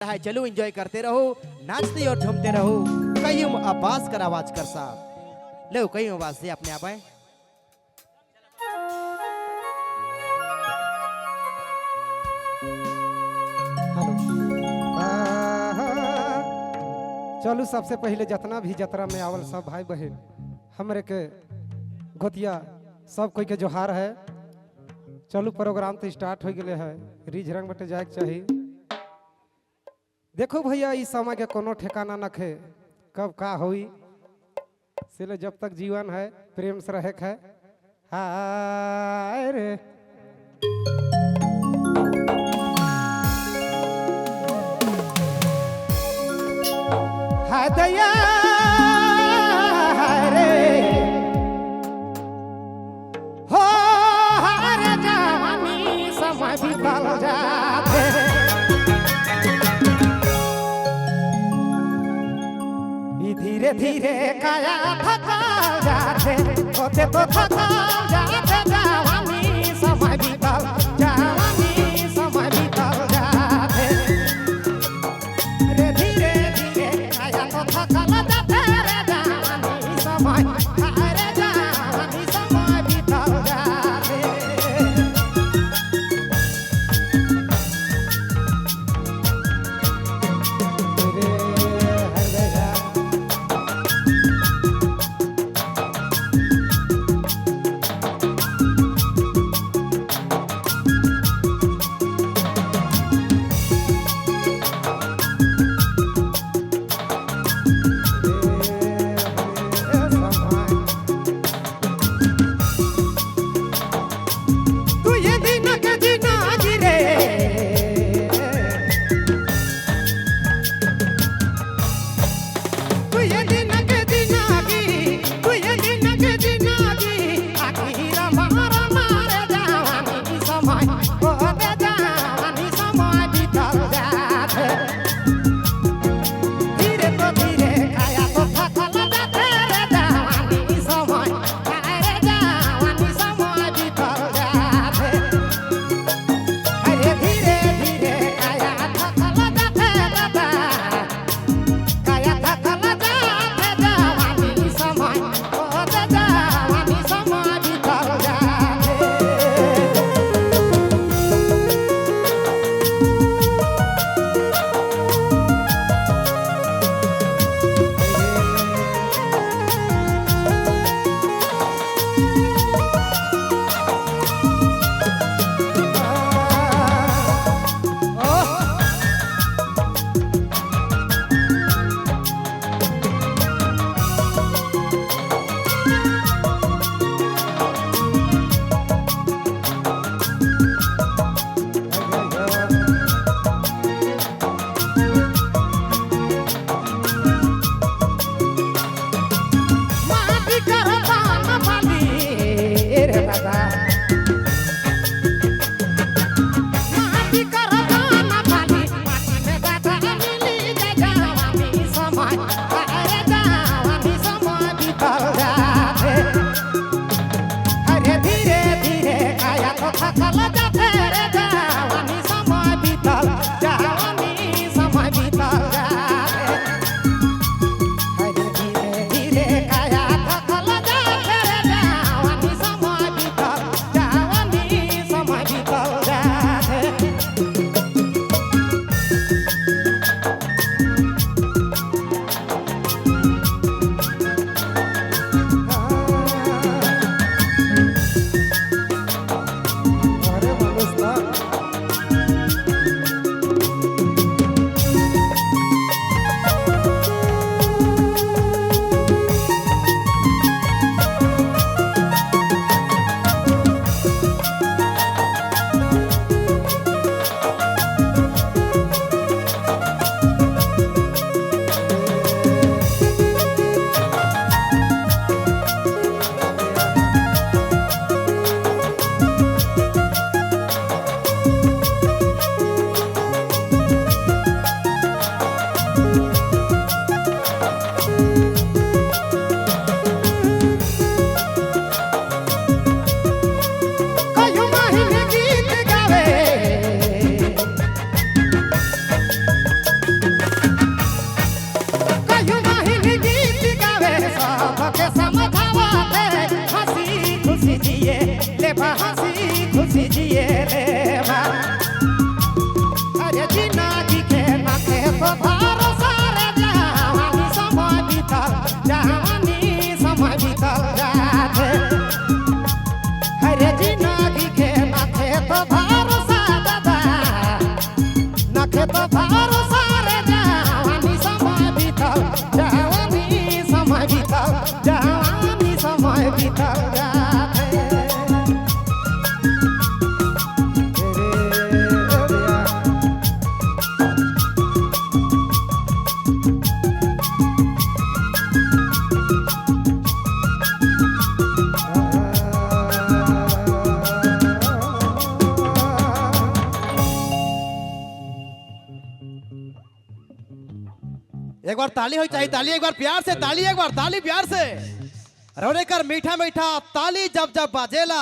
है। चलो एंजॉय करते रहो, नाचते और झूमते रहो। कईम अब्बास कर आवाज कर साहब लो, कईम आवाज से अपने आप आए। चलू सबसे पहले जितना भी जतरा में आवल सब भाई बहन हमरे के गोतिया सब कोई के जोहार है। चलू प्रोग्राम तो स्टार्ट हो गए है, रिझ रंग बटे जाए के चाहिए। देखो भैया इस समय के कोनो ठिकाना नखे कब का होई, इसलिए जब तक जीवन है प्रेम से रहे है। हाय रे हाय दया हाय रे हो हाय जवानी समय बीतल जाते, धीरे धीरे काया थकल जाते, होते तो थकल जाते जवानी समय बीतल, जवानी समय बीतल जाते रे धीरे धीरे काया तो थकल जाते रे जवानी समय, अरे जवानी समय बीतल जाते। जिए ले हंसी खुशी जिए ले अरे जिंदगी के नाते तो भरोसा रे जवानी समय बीतल जाते अरे जिंदगी के नाते तो भरोसा दादा नाते तो भरोसा रे जवानी समय बीतल जाते एक बार ताली हो चाहिए, ताली एक बार प्यार से, ताली एक बार, ताली प्यार से। रोने कर मीठा मीठा ताली जब जब बाजेला